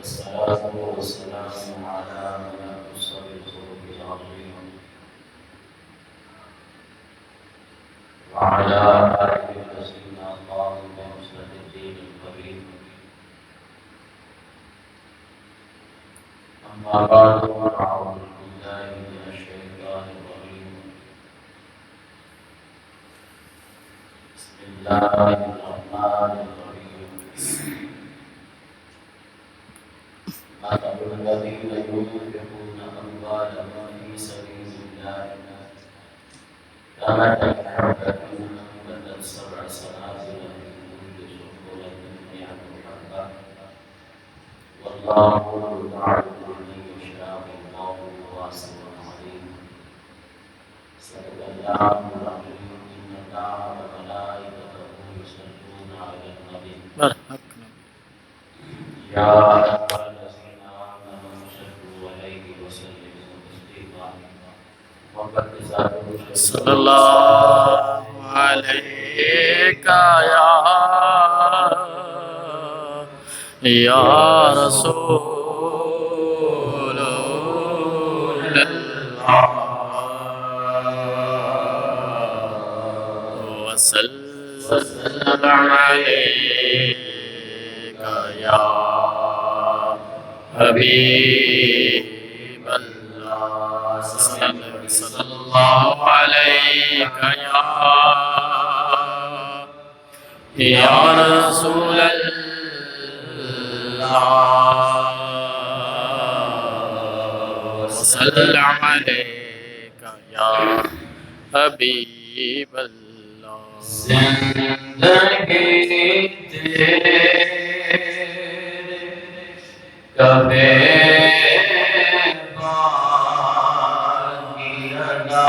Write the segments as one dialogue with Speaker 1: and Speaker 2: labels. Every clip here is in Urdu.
Speaker 1: والصلاة والسلام على من أرسل الخلق العظيم وعلى آله الذين أقاموا بنصرة الدين القويم. أما بعد فأعوذ بالله من الشيطان الرجيم. بسم الله الرحمن الرحيم. مثل الذين ينفقون أموالهم في سبيل الله كمثل حبة أنبتت 7 سنابل في كل سنبلة 100 حبة والله يضاعف لمن يشاء والله واسع عليم. صدق الله العظيم. إن الله وملائكته يصلون على النبي يا أيها الذين آمنوا صلوا عليه وسلموا تسليما. وقد صلى الله عليك يا رسول الله وسلم عليك يا حبيب الله. صلى الله عليك يا رسول الله وسلم عليك يا حبيب الله. زندگی کبھی باقی نہ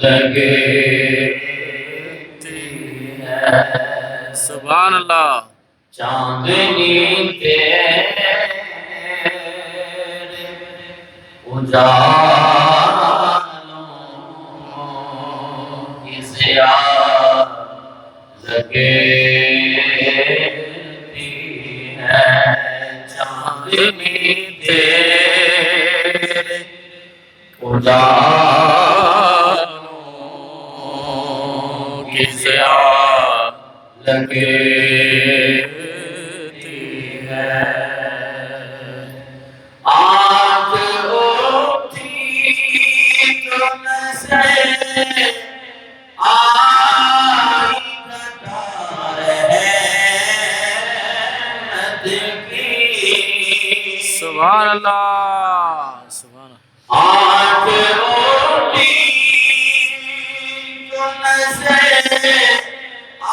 Speaker 1: لگتی ہے. سبحان اللہ. چاندنی تیرے اجالوں کی ضیا لگتی ہے. چاندنی تیرے اجالوں کی ضیا لگتی ہے. آج اٹھی تو نظر آئی قطار رحمت کی. سبحان اللہ سبحان اللہ. آج اٹھی تو نظر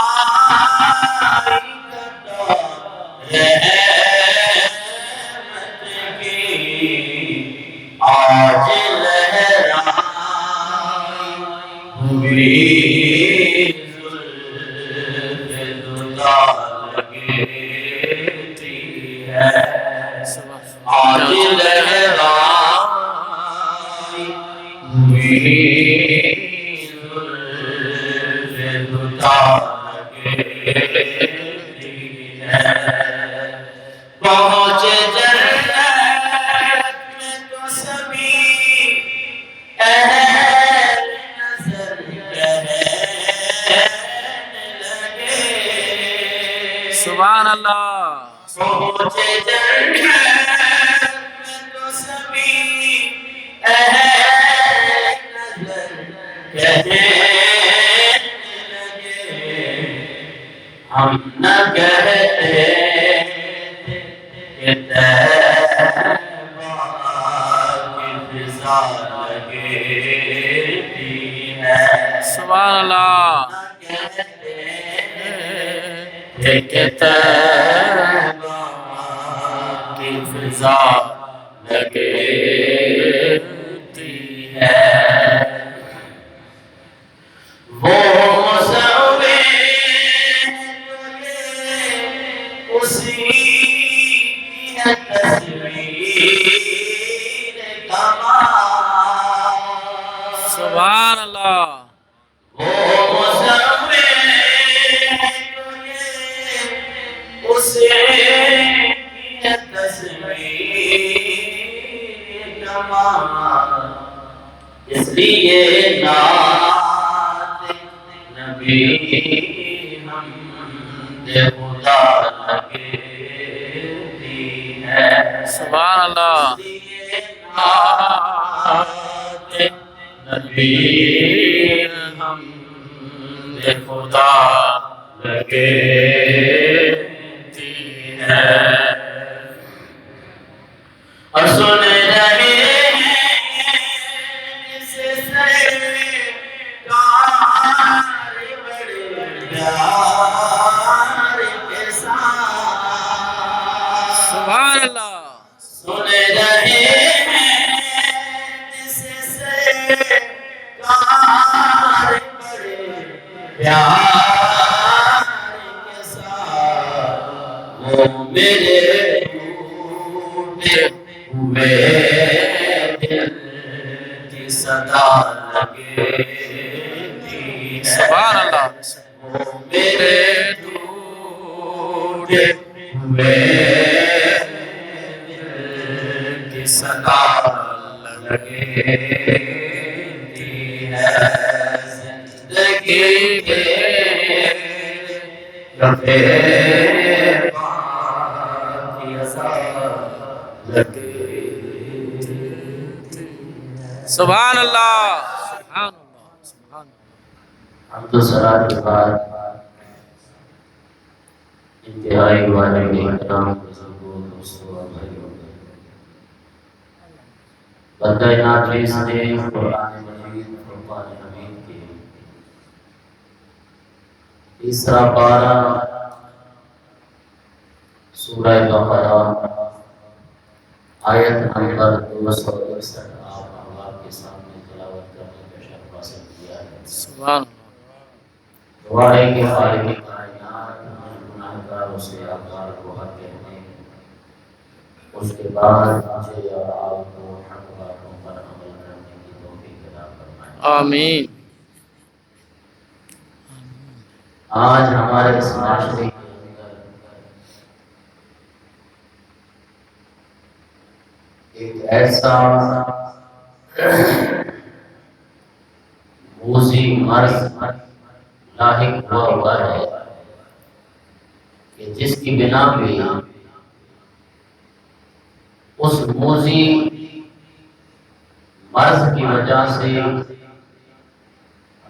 Speaker 1: آئی قطار رحمت کی. آج لہرائی ہوئی زلف دتا لگتی ہے. آج لہرائی ہوئی زلف دتا پہنچے جنت میں تو سبھی اہل نظر کہنے لگے. سبحان اللہ. پہنچے جنت میں تو سبھی اہل نظر کہنے ہم نہ کہتے کہ طیبہ کی فضا لگتی ہے. سبحان اللہ. نہ کہتے کہ طیبہ کی فضا لگتی ہے. وہ اسی کی تصویر کمال. سبحان اللہ. وہ مصور اسی کی لیے نعت نبی ہم خدا لگتی ہے.
Speaker 2: سبحان اللہ.
Speaker 1: نعت نبی ہم خدا لگتی ہے. اور سن رہے ہیں اس سرکار بڑے پیار کے ساتھ.
Speaker 2: سبحان اللہ.
Speaker 1: سن رہے ہیں اس سرکار بڑے پیار کے ساتھ. وہ میرے ٹوٹے ہوئے دل کی صدا لگتی ہے.
Speaker 2: سبحان اللہ.
Speaker 1: وہ میرے ٹوٹے ہوئے دل کی صدا لگتی ہے. زندگی کے لمحے باقی لگتی.
Speaker 2: سبحان اللہ. سبحان اللہ. سبحان اللہ.
Speaker 1: حمد و ثنا کے بعد انتہائی والے احترام بزرگوں دوستوں اور بھائیوں، بندہ ناچیز نے قرآن مجید فرقان حمید کی تیسرا پارہ سورہ بقرہ آیت نمبر 261 آپ احباب کے سامنے تلاوت کرنے کا شرف حاصل کیا ہے.
Speaker 2: سبحان اللہ.
Speaker 1: دعا ہے کہ خالق کائنات ہمیں گناہ گاروں سے اعمال کو حق کہنے، اس کے بعد مجھے اور آپ کو حق باتوں پر عمل کرنے کی توفیق عطا فرمائے.
Speaker 2: آمین.
Speaker 1: آج ہمارے اس معاشرے کے اندر ایک ایسا موذی مرض لاحق ہوا ہے کہ جس کی بنا پہ اس موذی مرض کی وجہ سے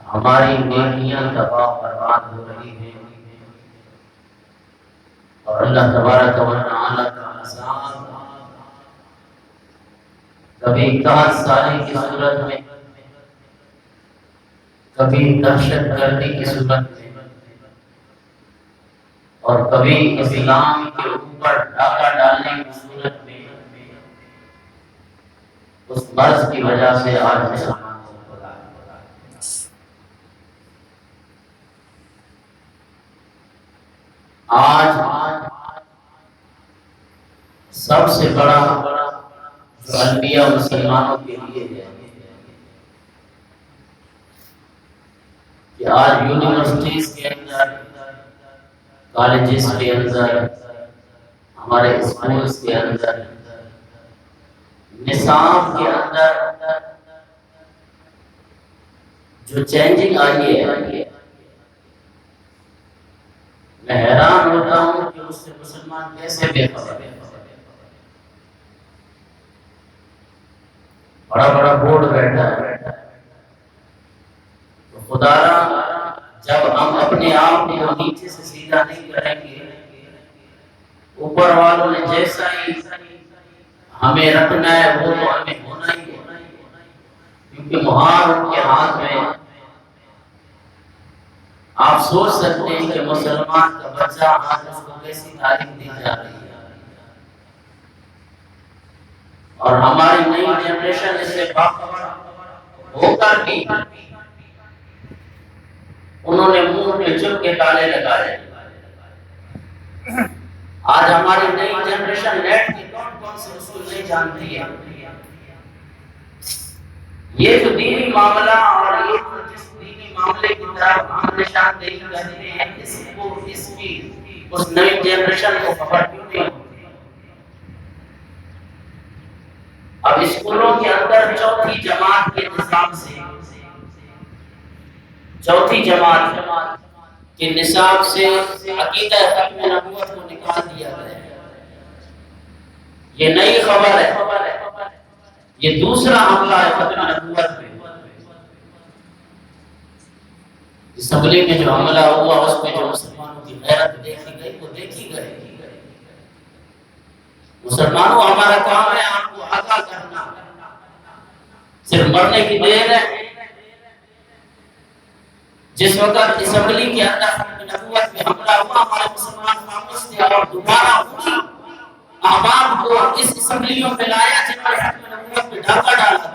Speaker 1: ہماری نیکیاں تباہ برباد ہو رہی ہیں اور اللہ تبارک و تعالی کا عذاب کبھی قحط سالی کی صورت میں، کبھی دہشت گردی کی صورت میں، اور کبھی اسلام کے اوپر ڈاکہ ڈالنے کی صورت میں اس مرض کی وجہ سے آج مسلمان کو پڑا ہے. آج سب سے بڑا جو انبیاء مسلمانوں کے لیے ہے کہ آج یونیورسٹیز کے اندر، کالجز کے اندر، ہمارے اسکولز کے اندر، نصاب کے اندر جو چینجنگ آئی ہے، میں حیران ہوتا ہوں کہ اس سے مسلمان کیسے بے خبر ہے. بڑا بڑا بورڈ بیٹھا ہے. تو خدا را جب ہم اپنے آپ کو نیچے سے سیدھا نہیں کریں گے، اوپر والوں نے جیسا ہی ہمیں رکھنا ہے وہ تو ہمیں ہونا ہی ہے، کیونکہ مہار ان کے ہاتھ میں. آپ سوچ سکتے ہیں کہ مسلمان کا بچہ آج اس کو کیسی تعلیم دی جا رہی ہے، اور ہماری نئی جنریشن اس سے باخبر ہو کر بھی انہوں نے منہ پہ چپ کے تالے لگائے. آج ہماری نئی جنریشن نیٹ کے کون کون سے اصول نہیں جانتی ہے. یہ جو دینی معاملہ اور یہ جس دینی معاملے کی طرف ہم نشاندہی کرتے ہیں، اس کی اس نئی جنریشن کو خبر کیوں نہیں ہوتی؟ اب اسکولوں کے اندر چوتھی جماعت کے نظام سے چوتھی جماعت کے نصاب سے عقیدہ ختم نبوت کو نکال دیا گیا ہے۔ یہ نئی خبر ہے، یہ دوسرا حملہ ہے ختم نبوت میں۔ اسمبلی میں جو حملہ ہوا اس میں جو مسلمانوں کی غیرت دیکھی گئی وہ دیکھی گئی۔ مسلمانوں ہمارا کام ہے آپ کو آگاہ کرنا، صرف مرنے کی دیر ہے۔ جس وقت اسمبلی کے اندر ختم نبوت میں حملہ ہوا ہمارے مسلمان خاموش تھے اور دوبارہ وہی احباب کو اس اسمبلیوں میں لایا جن پر ختم نبوت میں ڈاکہ ڈالا تھا۔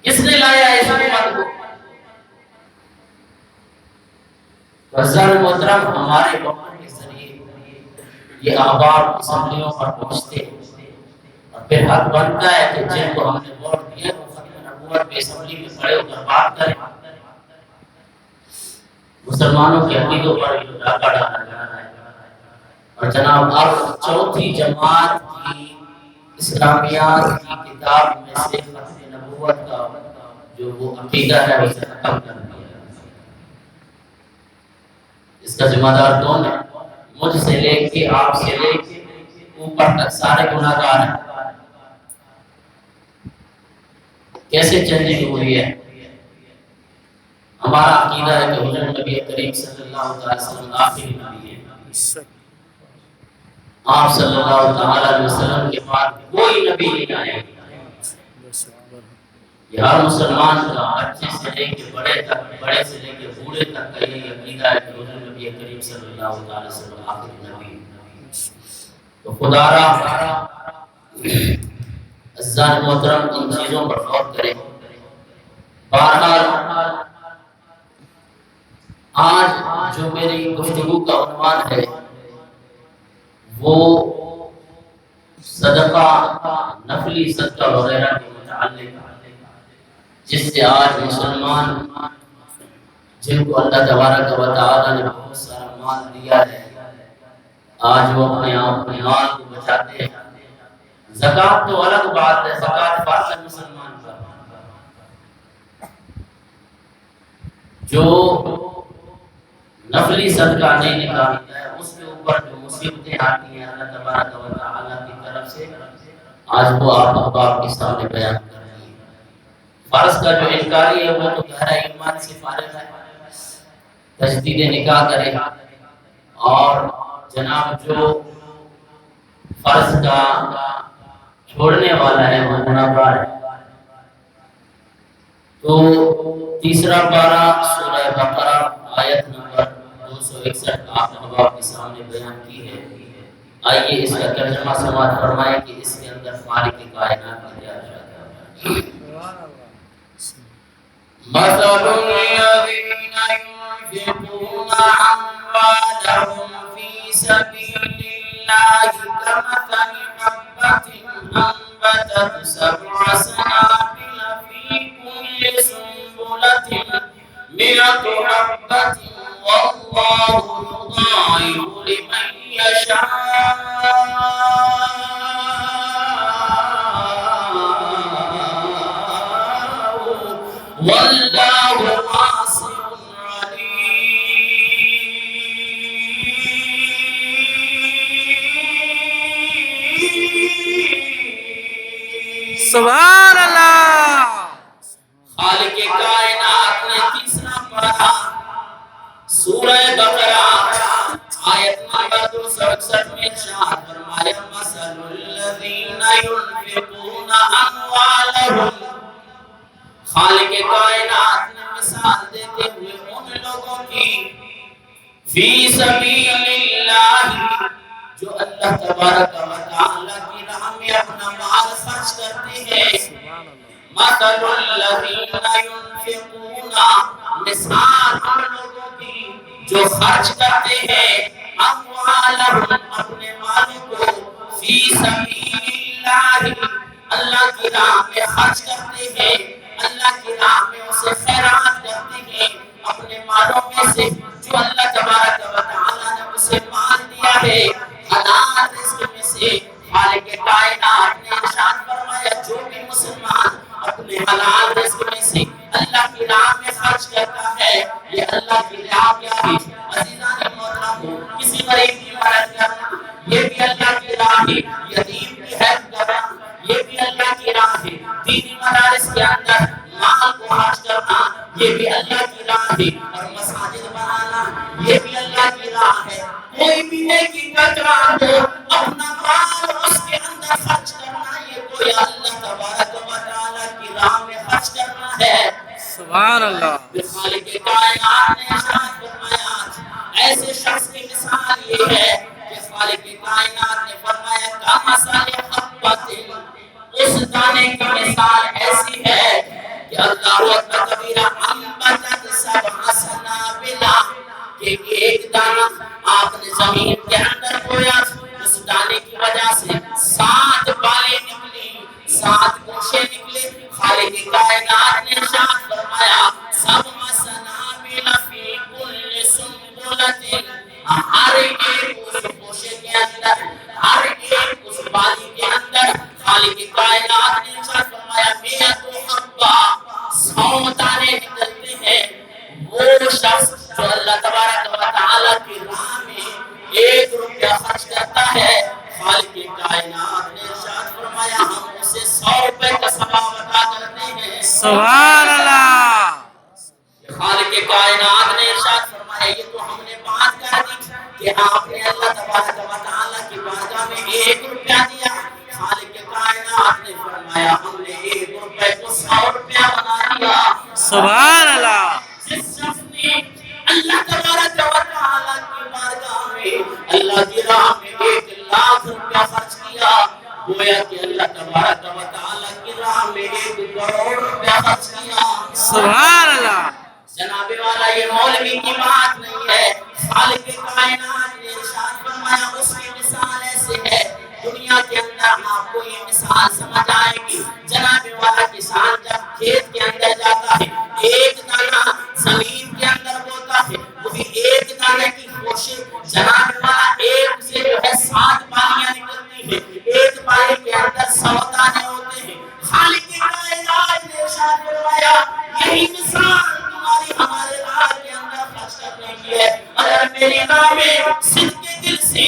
Speaker 1: کس نے لایا اس حکومت کو؟ عزیزان محترم، ہمارے وقت کے ذریعے یہ احباب اسمبلیوں پر پہنچتے اور پھر حق بنتا ہے کہ جن کو ہم نے ووٹ دیا وہ ختم نبوت میں اسمبلی میں کھڑے ہو کر بات کریں۔ مسلمانوں کے عقیدوں پر ڈاکہ ڈالا جا رہا ہے۔ اور جناب اب چوتھی جماعت کی اسلامیات کی کتاب میں سے ختم نبوت کا جو وہ عقیدہ ہے اسے ختم کر دیا۔ اس کا ذمہ دار کون ہے؟ مجھ سے لے کے آپ سے لے کے اوپر تک سارے گناہگار ہیں۔ کیسے چینجنگ ہوئی ہے؟ ہمارا عقیدہ ہے کہ حضور نبی کریم صلی اللہ علیہ وسلم آخری نبی ہے۔ آپ صلی اللہ علیہ وسلم کے بعد کوئی نبی نہیں آئے۔ یہ ہر مسلمان کا بچے سے لے کے بڑے تک، بڑے سے لے کے بوڑھے تک کا یہ عقیدہ ہے کہ حضور نبی کریم صلی اللہ علیہ وسلم آخری نبی ہے۔ تو خدا را عزیزان محترم ان چیزوں پر غور کریں۔ بہرحال آج جو میری گفتگو کا عنوان ہے وہ صدقہ، نفلی صدقہ وغیرہ کے متعلق، جس سے آج مسلمان جن کو اللہ تبارک و تعالی نے بہت سارا مال دیا ہے آج وہ اپنے آپ کے مال کو بچاتے ہیں۔ زکوٰۃ تو الگ بات ہے، زکوٰۃ فرض ہے مسلمان کا۔ جو نفلی صدقہ نہیں نکالتا ہے اس کے اوپر جو مصیبتیں آتی ہیں اللہ تبارک و تعالی کی طرف سے آج وہ آپ احباب کے سامنے بیان کر رہی ہے۔ فرض کا جو انکاری ہے وہ تو گہرا ایمان سے فارغ ہے، تجدید نکاح کرے، اور جناب جو فرض کا چھوڑنے والا ہے وہ گناہ گار ہے۔ تو تیسرا پارہ سورہ بقرہ آیت نمبر 261 آپ احباب کے سامنے بیان کی ہے۔ آئیے اس کا ترجمہ سماعت فرمائیں کہ اس کے اندر خالق کائنات کا کیا ارشاد ہے۔ مثل الذين ينفقون أموالهم في سبيل الله كمثل حبة أنبتت 7 سنابل في كل سنبلة 100 حبة والله يضاعف لمن يشاء والله واسع عليم۔
Speaker 2: سبحان اللہ۔
Speaker 1: خالق کائنات نے تیسرا پڑھا سورہ بقرہ آیت نمبر 261 میں ارشاد فرمایا مثل الذین ينفقون اموالهم۔ خالق کائنات نے مثال دیتے ہوئے ان لوگوں کی فی سبیل اللہ جو اللہ تبارک و تعالی کی راہ میں اپنا مال خرچ کرتے ہیں۔ مثل الذین ينفقون، مثال ان لوگوں کی جو خرچ کرتے ہیں اموالہم، اپنے مالوں کو فی سبیل اللہ، اللہ کی راہ میں خرچ کرتے ہیں، اللہ کی راہ میں اسے خیرات کرتے ہیں اپنے مالوں میں سے جو اللہ تبارک و تعالی نے اسے مال دیا ہے حلال رزق میں سے۔ خالق کائنات نے ارشاد فرمایا جو بھی مسلمان اپنے حلال رزق میں سے اللہ کی راہ راہ ہے، یتیم کی ہیلپ کرنا یہ بھی اللہ کی راہ ہے، دینی مدارس کے اندر مال کو خرچ کرنا یہ بھی اللہ کی راہ ہے، اور مساجد بنانا یہ بھی اللہ کی راہ ہے۔ کوئی بھی نیکی کا کام ہو اپنا مال اس کے اندر خرچ کرنا یہ کوئی اللہ تبارک و تعالی کی راہ میں خرچ کرنا ہے۔
Speaker 2: سبحان اللہ۔
Speaker 1: خالق کائنات نے ارشاد فرمایا ایسے شخص کی مثال یہ ہے کہ خالق کائنات نے فرمایا کمثل حبۃ، اس دانے کی مثال ایسی ہے کہ اللہ اکبر کبیرہ انبتت سبع سنابل، کہ ایک دانہ آپ نے زمین کے اندر بویا، اس دانے کی وجہ سے 7 بالیں نکلی، 7 گوشے نکلے۔ خالق کائنات نے ارشاد فرمایا سبع سنابل فی کل سنبلۃ، ہر ایک اس گوشے کے اندر، ہر ایک اس بالی کے اندر خالق کائنات نے ارشاد فرمایا 100 حبہ، 100 دانے نکلتے ہیں۔ وہ شخص جو اللہ تبارک و تعالی کی راہ میں 1 روپیہ خرچ کرتا ہے، خالق کائنات نے ارشاد فرمایا ہم اسے 100 روپے کا ثواب عطا کرتے ہیں۔
Speaker 2: سبحان اللہ۔
Speaker 1: خالق کائنات نے ارشاد فرمایا یہ تو ہم نے بات کر دی کہ آپ نے اللہ تبارک و تعالی کی بارگاہ میں 1 روپیہ دیا، خالق کائنات نے فرمایا ہم نے 1 روپے کو 100 روپیہ بنا دیا۔
Speaker 2: سبحان اللہ۔
Speaker 1: جس شخص نے اللہ تبارک و تعالی کی بارگاہ میں اللہ کی راہ میں 1 لاکھ روپیہ خرچ کیا، گویا کہ اللہ تبارک و تعالی کی راہ میں 1 کروڑ روپیہ خرچ کیا۔
Speaker 2: سبحان اللہ۔
Speaker 1: جناب والا یہ مولوی کی بات نہیں ہے، خالق کائنات نے ارشاد فرمایا اس کی مثال ایسے ہے، دنیا کے اندر آپ کو یہ مثال سمجھ آئے گی۔ جناب والا کسان جب کھیت کے اندر جاتا ہے، 1 دانہ زمین کے اندر بوتا ہے، وہی 1 دانے کی کوشش جناب والا ایک سے جو ہے 7 بالیاں نکلتی ہیں، 1 بالی کے اندر 100 دانے ہوتے ہیں۔ خالق کائنات نے ارشاد فرمایا یہی مثال تمہاری ہمارے راہ کے اندر خرچ کرنے کی ہے، اگر میری راہ میں صدق دل سے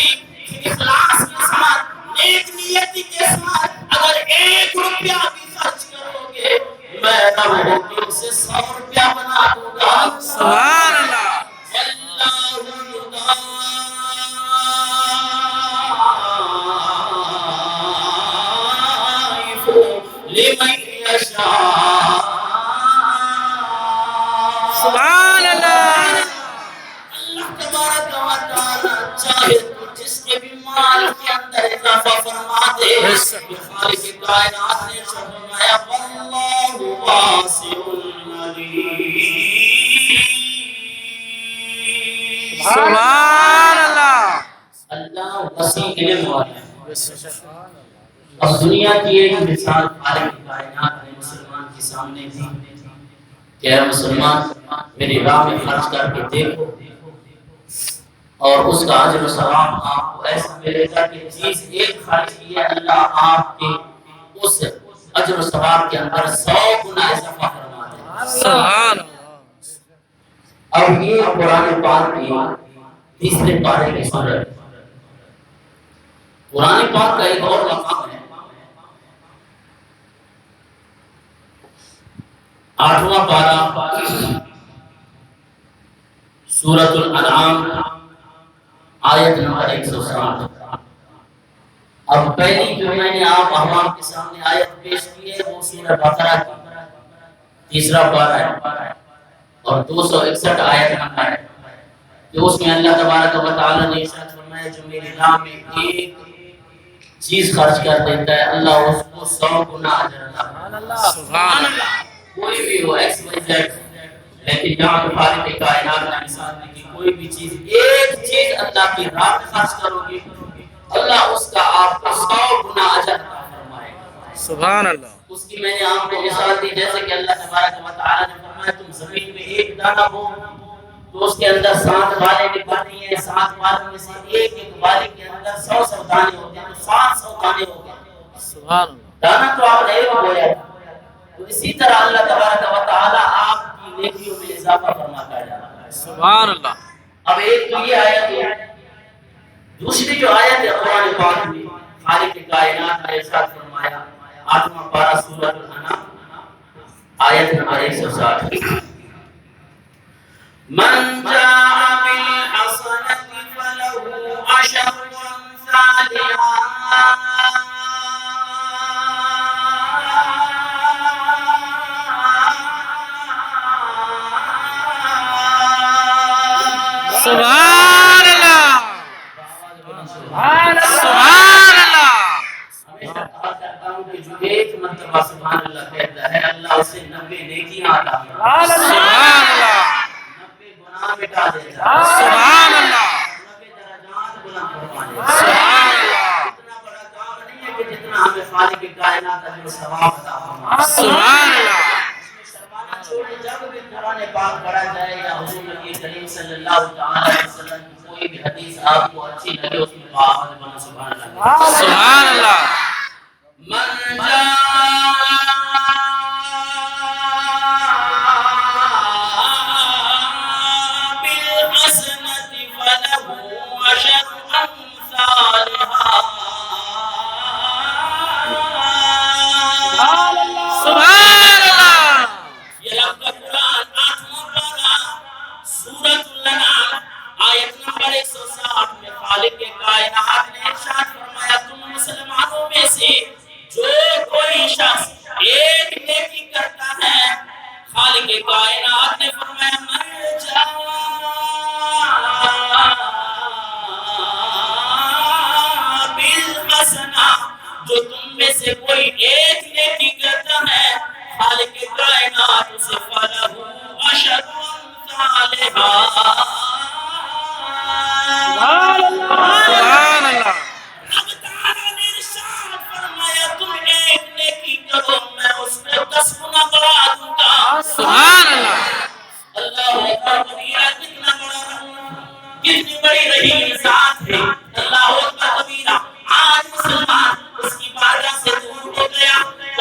Speaker 1: اخلاص کے ساتھ نیک نیتی کے ساتھ اگر 1 روپیہ بھی خرچ کرو گے میں رب ہو کے اسے 100 روپیہ بنا دوں گا۔
Speaker 2: سبحان اللہ۔
Speaker 1: لمن یشاء،
Speaker 2: سبحان اللہ۔
Speaker 1: اللہ تبارک و تعالی چاہے تو جس کے بھی مال کے اندر اضافہ فرما دے۔ خالق کائنات نے فرمایا واللہ واسع علیم۔
Speaker 2: سبحان اللہ۔
Speaker 1: اللہ وسیع علم والا ہے۔ اب دنیا کی ایک مثال خالق کائنات نے مسلمان کے سامنے دی کہ اے مسلمان میری راہ میں خرچ کر کے دیکھو اور اس کا اجر و ثواب آپ کو ایسا ملے گا کہ چیز ایک خرچ کی ہے اللہ آپ کے اس اجر و ثواب کے اندر 100 گنا اضافہ فرما دے۔
Speaker 2: سبحان اللہ۔
Speaker 1: اب یہ قرآن پاک کی 3 پارے کی سورت، قرآن پاک کا ایک اور مقام ہے، 8واں پارہ سورۃ الانعام آیت نمبر 160۔ اب پہلی جو میں نے آپ عوام کے سامنے آیت پیش کی ہے وہ سورہ بقرہ کی 3 پارہ ہے اور 261 آیت نمبر ہے کہ اس میں اللہ تبارک و تعالی نے ارشاد فرمایا جو میری راہ میں ایک چیز خرچ کر دیتا ہے اللہ اس کو 100 گنا اجر عطا کرتا ہے۔
Speaker 2: سبحان اللہ۔
Speaker 1: کوئی بھی ہو ایکس وائی زیڈ، لیکن یہاں خالق کائنات نے مثال دی کہ کوئی بھی چیز ایک چیز اللہ کی راہ میں خرچ کرو گے اللہ اس کا آپ کو 100 گنا اجر عطا فرمائے گا۔
Speaker 2: سبحان اللہ۔
Speaker 1: اس کی میں نے آپ کو مثال دی جیسے کہ اللہ تبارک و تعالی نے فرمایا تم زمین میں 1 دانہ بو تو اس کے اندر 7 بالیں نکلتی ہیں، 7 بالوں میں سے ایک بالی کے اندر 100 دانے ہوتے ہیں تو 700 دانے ہو گئے۔
Speaker 2: سبحان اللہ۔
Speaker 1: دانا تو آپ نے ایک بویا تھا، تو اسی طرح اللہ تبارک و تعالی آپ کی نیکیوں میں اضافہ فرماتا جا رہا ہے۔
Speaker 2: سبحان اللہ۔
Speaker 1: اب ایک تو یہ آیت ہے، دوسری جو آیت ہے قرآن پاک میں خالق کائنات نے ارشاد فرمایا 8واں پارہ سورۃ الانعام آیت نمبر 160 من جاء بالحسنۃ فلہ عشر امثالها
Speaker 2: سبحان اللہ سبحان اللہ.
Speaker 1: ہمیشہ کہا کرتا ہوں کہ جو ایک مرتبہ سبحان اللہ کہتا ہے اللہ اسے 90 نیکیاں عطا فرماتا ہے.
Speaker 2: سبحان اللہ
Speaker 1: 90 گناہ مٹا دیتا ہے.
Speaker 2: سبحان اللہ
Speaker 1: 90 درجات بلند فرما دیتا ہے.
Speaker 2: سبحان اللہ
Speaker 1: اتنا بڑا کام نہیں ہے کہ جتنا ہمیں خالق کائنات اجر و ثواب عطا فرماتا ہے.
Speaker 2: سبحان اللہ.
Speaker 1: شرمانا چھوڑے جب بھی قرآن پاک پڑھا جائے یا حضور نبی کریم صلی اللہ تعالی علیہ وسلم کی کوئی بھی حدیث آپ کو اچھی لگے اس میں باہر بنا سبحان اللہ.
Speaker 2: سبحان اللہ.
Speaker 1: من جاء بالحسنۃ فلہ عشر امثالها.
Speaker 2: سبحان اللہ.
Speaker 1: یہ لفظ قرآن 8واں پارہ سورۃ الانعام آیت نمبر 160 میں خالق کائنات نے ارشاد فرمایا تم مسلمانوں میں سے جو کوئی شخص ایک نیکی کرتا ہے خالق کائنات نے فرمایا من جاء بالحسنہ جو تم میں سے کوئی ایک نیکی کرتا ہے خالق کائنات اسے فلہ عشر امثالها.
Speaker 2: سبحان اللہ.
Speaker 1: رب تعالیٰ نے ارشاد فرمایا تم ایک نیکی کرو میں اس کو 10 گنا بڑھا دوں گا.
Speaker 2: سبحان اللہ.
Speaker 1: اللہ اکبر کبیرہ کتنا بڑا رحمان کتنی بڑی رحیم ذات ہے. اللہ اکبر کبیرہ. آج مسلمان اس کی بارگاہ سے دور ہو گیا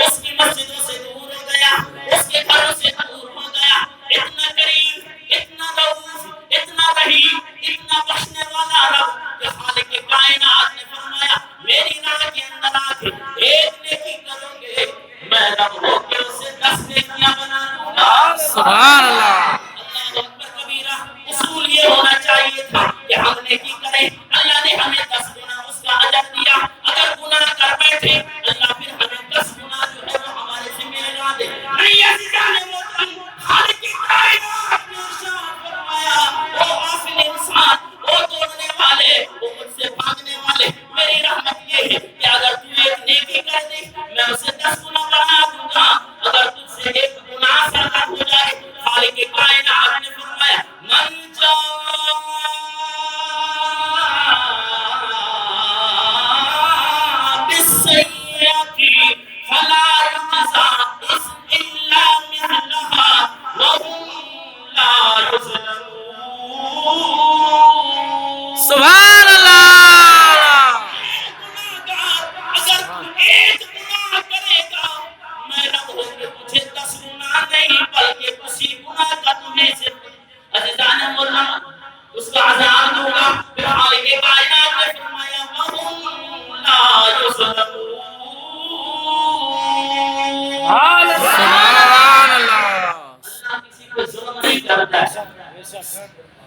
Speaker 1: اس کی مسجدوں سے دور ہو گیا اس کے گھروں سے دور ہو گیا. اتنا کریم اتنا رؤوف اتنا رحیم اتنا بخشنے والا رب کہ خالق کائنات نے فرمایا میری راہ کے اندر آ کے ایک نیکی کرو گے میں رب ہو کے اسے 10 نیکیاں بنا دوں گا.
Speaker 2: سبحان اللہ.
Speaker 1: اللہ اکبر کبیرہ. اصول یہ ہونا چاہیے تھا کہ ہم نیکی کریں اللہ نے ہمیں 10 گنا اس کا اجر دیا. اگر گناہ کر بیٹھے اللہ پھر ہمیں 10 گنا جو ہے وہ ہمارے ذمہ لگا دے. نہیں عزیزان محترم خالق کائنات نے ارشاد فرمایا او غافل انسان او دوڑنے والے او مجھ سے بھاگنے والے میری رحمت یہ ہے کہ اگر تو ایک نیکی کر دے میں اسے 10 گنا بڑھا دوں گا. اگر تجھ سے ایک گناہ سرزد ہو جائے خالق کائنات نے فرمایا من جاء بالسیئۃ فلا یجزی الا مثلها وهم لا یظلمون.
Speaker 2: سبحان اللہ.
Speaker 1: اگر تو ایک گناہ کرے گا میں رب ہو کے تجھے 10 گناہ نہیں بلکہ اسی گناہ کا تمہیں صرف عزیزان مولانا اس کا عذاب دوں گا. پھر خالق کائنات نے فرمایا وَهُمْ لَا يُظْلَمُونَ.
Speaker 2: سبحان اللہ.
Speaker 1: اللہ کسی کو ظلم نہیں کرتا ہے.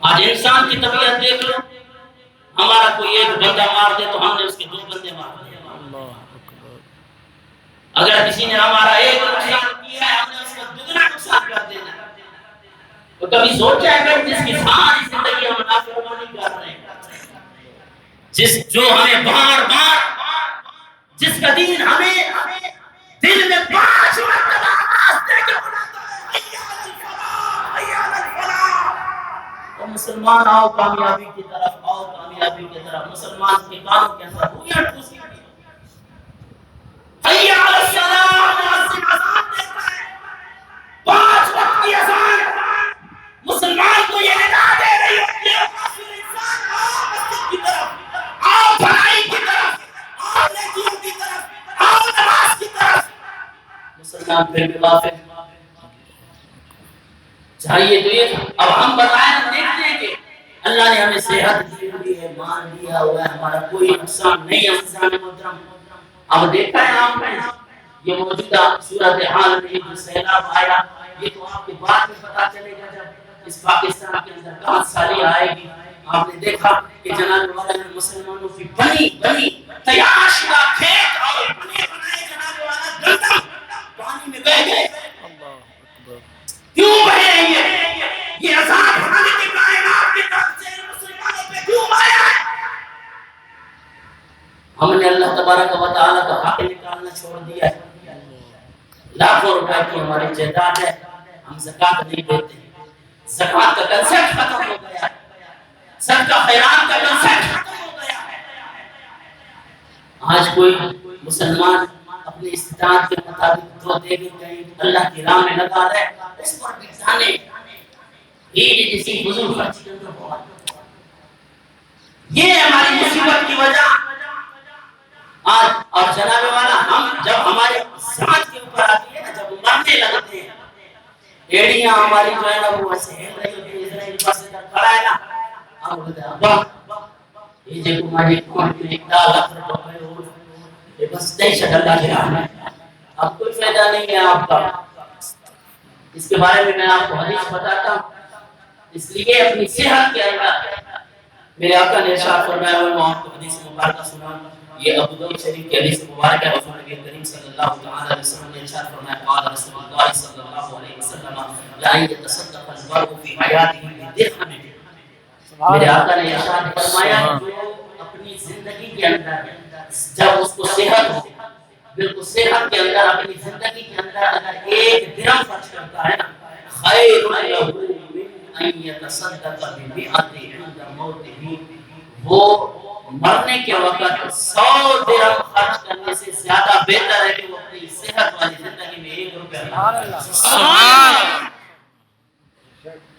Speaker 1: آج انسان کی طبیعت دیکھ لو ہمارا کوئی ایک بندہ مار دے تو ہم نے اس کے 2 بندے مار دیے. اگر کسی نے ہمارا ایک نقصان کیا ہے ہم نے اس کا 2 نقصان کر دینا. تو کبھی سوچا ہے کہ جس کی ساری زندگی ہم نافرمانی کر رہے ہیں جو ہمیں بار بار جس کا دین ہمیں دل میں 5 مرتبہ آواز دے کے بلاتا ہے حی علی الفلاح حی علی الفلاح. تو مسلمان آؤ کامیابی کی طرف آؤ کامیابی کی طرف. مسلمان کے کام کے اندر رویاں ٹوسی حی علی الصلاۃ مؤذن اذان دیتا ہے 5 وقت کی اذان مسلمان کو یہ ندا دے رہی ہوتی ہے کافر انسان آؤ مسجد کی طرف آؤ بھلائی کی طرف آؤ نیکیوں کی طرف آؤ نماز کی طرف. مسلمان پھر بھی غافل چاہیے. تو یہ اب ہم بتائیں دیکھتے ہیں کہ اللہ نے ہمیں صحت دی ہوئی ہے یہ مان دیا ہوا ہے، ہمارا کوئی نقصان نہیں ہے عزیزان محترم۔ اب دیکھا ہے آپ نے یہ موجودہ صورتحال میں جو سیلاب آیا، یہ تو آپ کے بعد میں پتا چلے گا جب اس پاکستان کے اندر 5 سالی آئے گی۔ آپ نے دیکھا کہ جناب والا نے مسلمانوں کی بنی بنی تیار شدہ کھیت اور بنے بنائے جناب والا گندم پانی میں بہ گئے۔ کیوں بہ رہے ہیں؟ یہ عذاب خالق کائنات کی طرف سے مسلمانوں پہ کیوں آیا ہے؟ ہم نے اللہ تبارک و تعالیٰ کا حق نکالنا چھوڑ دیا ہے۔ لاکھوں روپے کی ہماری جائیداد ہے، ہم زکوٰۃ نہیں دیتے۔ زکوٰۃ کا کنسپٹ ختم ہو گیا ہے، صدقہ خیرات کا کنسپٹ ختم ہو گیا ہے۔ آج کوئی مسلمان اپنی استطاعت کے مطابق جو دے گی کہیں اللہ کی راہ میں لگا رہے اس پر بھی جانے یہ جیسی فضول خرچی کرنا ہوگا۔ یہ ہماری مصیبت کی وجہ آج اور جناب والا ہم جب ہمارے سمجھ کے اوپر آتی ہے نا، جب مرنے لگتے ہیں ایڑیاں ہماری جو ہے نا وہ ایسے ہل رہی ہوتی ہے، اسرائیل پاس ادھر کھڑا ہے نا، اب بتا ابا یہ جو ہماری کون کی لاکھ روپے ہو یہ بس دہشت اللہ کی راہ میں، اب کوئی فائدہ نہیں ہے آپ کا۔ اس کے بارے میں آپ کو حدیث بتاتا ہوں، اس لیے اپنی صحت کے اندر میرے آقا نے ارشاد فرمایا ہے، میں آپ کو حدیث مبارکہ سناؤں۔ یہ ابو داؤد شریف کی حدیث مبارکہ ہے، رسول نبی کریم صلی اللہ تعالی علیہ وسلم نے ارشاد فرمایا، قال رسول اللہ صلی اللہ علیہ وسلم لا يتصدق المرء في حياته بدرهم۔ میرے آقا نے ارشاد فرمایا جو اپنی زندگی کے اندر جب اس کو صحت ہو، بالکل صحت کے اندر اپنی زندگی کے اندر اگر 1 درہم خرچ کرتا ہے نا، خیر له من ان يتصدق ب100 عند موته، وہ مرنے کے وقت 100 درہم خرچ کرنے سے زیادہ بہتر ہے کہ وہ اپنی صحت والی زندگی میں 1 روپیہ۔ سبحان اللہ۔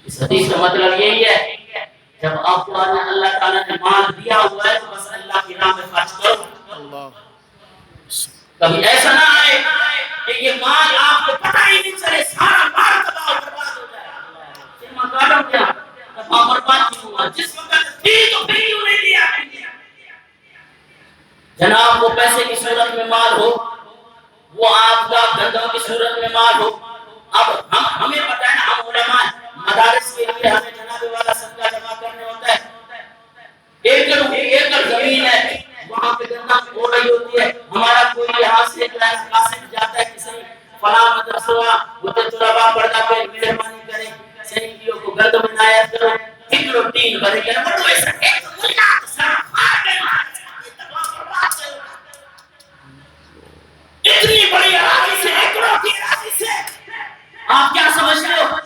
Speaker 1: اس حدیث کا مطلب یہی ہے جب آپ کو اللہ تعالیٰ نے مال دیا ہوا ہے تو بس اللہ کی راہ میں خرچ کرو۔ کبھی ایسا نہ آئے کہ یہ مال آپ کو پتہ ہی نہیں چلے، سارا مال تباہ و برباد ہو جائے۔ سیما کاٹو کیا تباہ و برباد کیوں ہوا؟ جس وقت تھی تو پھر کیوں نہیں دیا؟ جناب وہ پیسے کی صورت میں مال ہو، وہ آپ کا گندم کی صورت میں مال ہو۔ اب ہمیں پتہ ہے نا، ہم علماء مدارس کے لیے ہمیں جناب والا صدقہ جمع کرنے ہوتا ہے۔ ایکڑ زمین ہے، وہاں پہ گندم ہو رہی ہوتی ہے، ہمارا کوئی یہاں سے کلاس قاصد جاتا ہے کسی فلاں مدرسہ وہ طلباء پڑھا پہ مہربانی کریں سہیلیوں کو گندم عنایت کرو، کلو 3 بھرے گا وہ تو ایسا ایک ملا سارا کھا گیا۔ اتنی بڑی اراضی سے، ایکڑوں کی اراضی سے آپ کیا سمجھتے ہو؟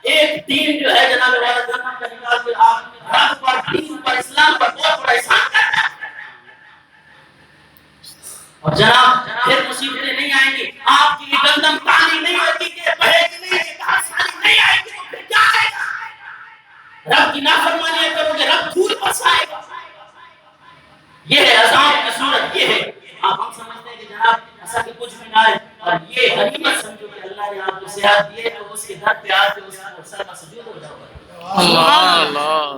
Speaker 1: ایک دین جو ہے جناب والا گندم کا نکال کے آپ رب پر، دین پر، اسلام پر بہت بڑا احسان کرتے ہیں۔ اور جناب پھر مصیبتیں نہیں آئیں گی، آپ کی گندم کالی نہیں ہوگی کہ بہے گی نہیں، کہ 10 سال نہیں آئے گی، پھر کیا آئے گا؟ رب کی نافرمانی کرو گے، رب دھول برسائے گا۔ یہ ہے عذاب کی صورت، یہ ہے۔ آپ ہم سمجھتے ہیں کہ جناب ایسا کہ کچھ بھی نہ آئے، اور یہ غنیمت سمجھو کہ اللہ نے آپ کو صحت دی ہے تو اس کے در پہ آ کے اس کو سر کا سجود ہو جاؤ۔ اللہ۔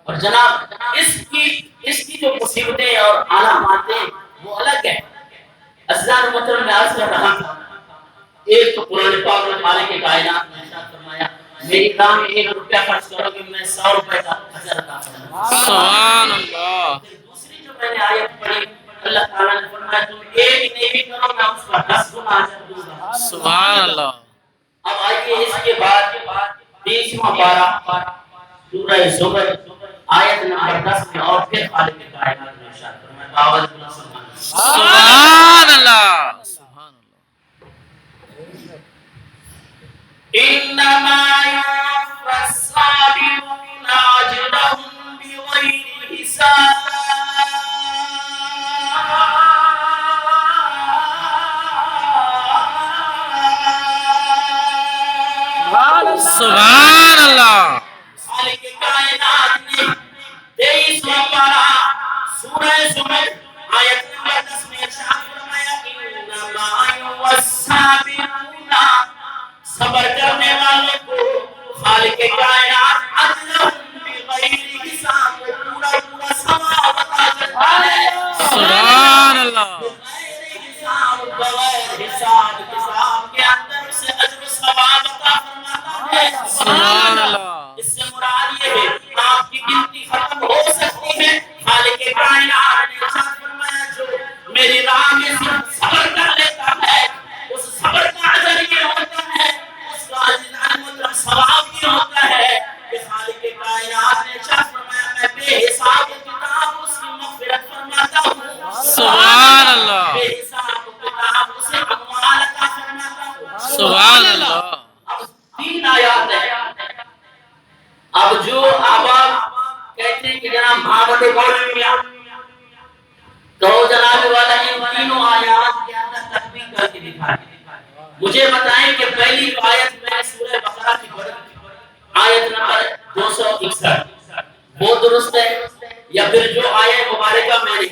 Speaker 1: اور جناب اس کی جو مصیبتیں اور علاماتیں وہ الگ ہے۔ عزیزان محترم میں عرض کر رہا تھا، ایک تو قرآن پاک میں خالق کائنات نے ارشاد فرمایا میری راہ میں 1 روپیہ خرچ کرو گے میں 100 روپے کا اجر عطا کروں گا۔ سبحان اللہ۔ دوسری جو میں نے آیت پڑھی اللہ تعالیٰ نے فرمایا تم 1 نیکی کرو میں اس کا 10 گنا اجر دوں گا۔ سبحان اللہ۔ اب آئیے اس کے بعد 30واں پارہ سورہ زمر آیت نمبر 10 میں اور پھر خالق کائنات نے ارشاد فرمایا آواز بلند سبحان اللہ۔ سبحان اللہ۔ انما يوفى الصابرون اجرهم بغير حساب۔ سبحان اللہ۔ خالق کائنات نے 23واں پارہ سورہ زمر آیت نمبر 10 میں ارشاد فرمایا انما يوفى الصابرون، صبر کرنے والوں کو خالق کائنات اجرهم بغیر حساب پورا
Speaker 2: سبحان اللہ
Speaker 1: بے حساب و کتاب اسے اموال عطا فرماتا ہوں۔
Speaker 2: سبحان اللہ
Speaker 1: اب 3 آیات ہیں۔ اب جو احباب کہتے ہیں کہ جناب محمد مولوی میاں تو جناب والا ان تینوں آیات کے اندر تطبیق کر کے دکھائیں، مجھے بتائیں کہ پہلی آیت میں نے سورہ بقرہ کی پڑھی، آیت نمبر 261، وہ درست ہے؟ یا پھر جو آیت مبارکہ میں نے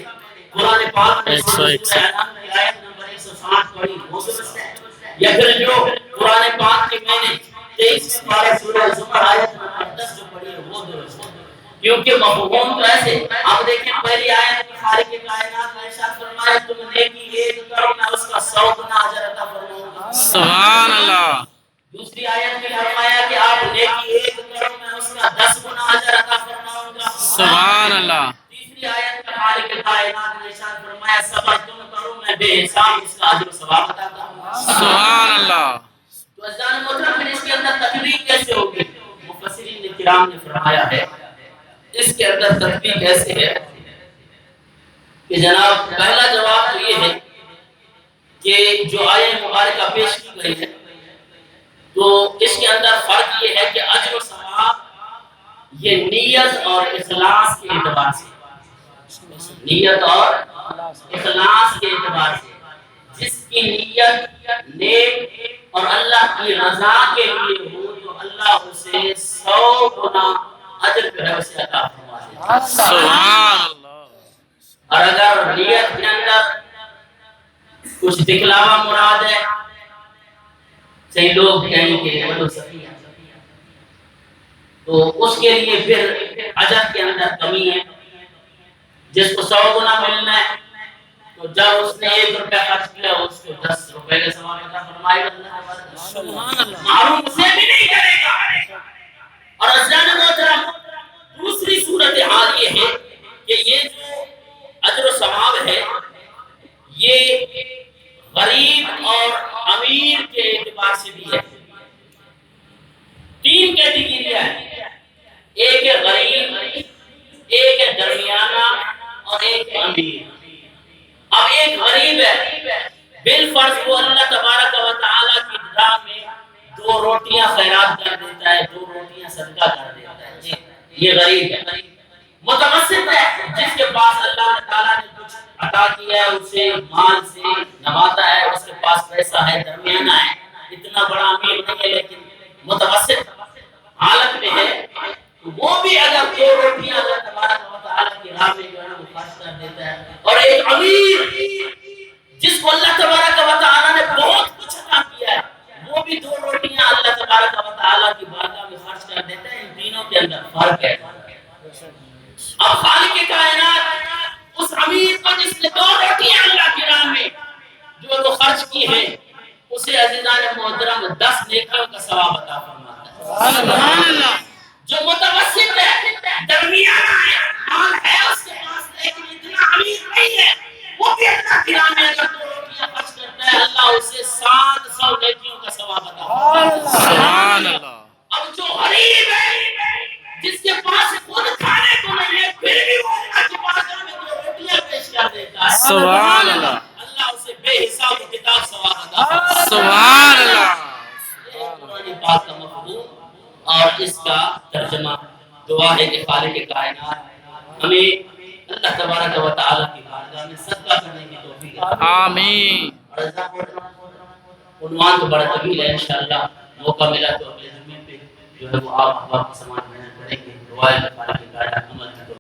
Speaker 1: قرآن پاک میں سورہ اعلان کی آیت نمبر 160 پڑھی وہ درست ہے؟ یا پھر جو قرآن پاک کے میں نے 23 پارہ سورہ زمر آیت نمبر 10 جو پڑھی ہے وہ درست ہے؟ کیونکہ مفہوم تو ایسے اب دیکھیں پہلی آیت میں خالق کائنات نے ارشاد فرمایا تم نیکی ایک کرو میں اس کا 100 گنا اجر عطا فرماؤں گا۔
Speaker 2: سبحان اللہ
Speaker 1: دوسری آیت میں فرمایا کہ آپ نیکی ایک کرو میں اس کا 10 گنا اجر عطا فرماؤں گا۔
Speaker 2: سبحان اللہ
Speaker 1: تیسری آیت میں خالق کائنات نے ارشاد فرمایا صبر تم کرو میں بے حساب اس کا اجر و ثواب عطا کروں گا۔
Speaker 2: سبحان اللہ
Speaker 1: تو عزیزان محترم پھر اس کے اندر تطبیق کیسے ہوگی؟ مفسرین کرام نے فرمایا ہے اس کے اندر تطبیق ایسے ہے کہ جناب پہلا جواب تو یہ ہے کہ جو آیہ مبارکہ پیش کی گئی ہے تو اس کے اندر فرق یہ ہے کہ اجر و ثواب یہ نیت اور اخلاص کے اعتبار سے، نیت اور اخلاص کے اعتبار سے جس کی نیت نیک اور اللہ کی رضا کے لیے ہو تو اللہ اسے 100 گنا اجر جو ہے اسے عطا فرما دیتا ہے۔
Speaker 2: سبحان اللہ
Speaker 1: اور اگر نیت کے اندر کچھ دکھلاوا مراد ہے، صحیح لوگ کہیں کہ وہ سفی ہے تو اس کے لیے پھر اجر کے اندر کمی ہے۔ جس کو 100 گنا ملنا ہے تو جب اس نے 1 روپیہ خرچ کیا اس کو 10 روپے کا ثواب عطا فرمائے گا۔
Speaker 2: سبحان اللہ
Speaker 1: معلوم اسے بھی نہیں کرے گا۔ اور عزیزان محترم دوسری صورتحال یہ ہے کہ یہ جو اجر و ثواب ہے یہ غریب اور امیر کے اعتبار سے بھی ہے۔ 3 کیٹیگریاں ہیں، ایک ہے غریب، ایک ہے درمیانہ اور ایک ہے امیر۔ اب ایک غریب ہے بالفرض وہ اللہ تبارک و تعالی کی راہ میں 2 روٹیاں خیرات کر دیتا ہے، 2 روٹیاں صدقہ کر دیتا ہے، یہ غریب ہے۔ متوسط ہے جس کے پاس اللہ تعالیٰ نے کچھ عطا کیا ہے اسے مال سے نوازا ہے، اس کے پاس پیسہ ہے، درمیانہ ہے، اتنا بڑا امیر نہیں ہے لیکن متوسط حالت میں ہے، تو وہ بھی اگر 2 روٹیاں اللہ تبارک و تعالیٰ کی راہ میں جو ہے وہ خرچ کر دیتا ہے۔ اور ایک امیر جس کو اللہ تبارک و تعالیٰ نے بہت کچھ عطا کیا ہے وہ بھی 2 روٹیاں اللہ تبارک و تعالیٰ کی بارگاہ میں خرچ کر دیتا ہے۔ ان تینوں کے اندر فرق ہے۔ اب خالق کائنات اس امیر کو جس نے 2 روٹیاں اللہ کی راہ میں جو تو خرچ کی ہیں اسے عزیزان محترم 10 نیکیوں کا ثواب عطا فرماتا ہے۔
Speaker 2: سبحان اللہ
Speaker 1: جو متوسط ہے درمیانہ ہے مال ہے اس کے پاس لیکن اتنا امیر نہیں ہے وہ بھی اللہ کی راہ میں اگر 2 روٹیاں خرچ کرتا ہے اللہ اسے 700 نیکیوں کا ثواب عطا فرماتا ہے۔
Speaker 2: سبحان اللہ
Speaker 1: اب جو غریب ہے جس کے پاس خود کھانے کو نہیں ہے پھر بھی وہ اللہ کی بارگاہ میں 2 روٹیاں پیش کر دیتا ہے،
Speaker 2: سبحان اللہ
Speaker 1: اللہ اسے بے حساب کتاب ثواب عطا فرماتا ہے۔
Speaker 2: سبحان اللہ
Speaker 1: قرآن پاک کا مفہوم اور اس کا ترجمہ دعا ہے کہ خالق کائنات ہمیں اللہ تبارک و تعالیٰ کی بارگاہ میں صدقہ کرنے کی توفیق عطا فرمائے۔
Speaker 2: آمین
Speaker 1: عنوان تو بڑا طویل ہے، انشاءاللہ موقع ملا تو اگلے جمعے پہ جو ہے وہ آپ احباب کے سماعت میں کریں گے۔ دعا ہے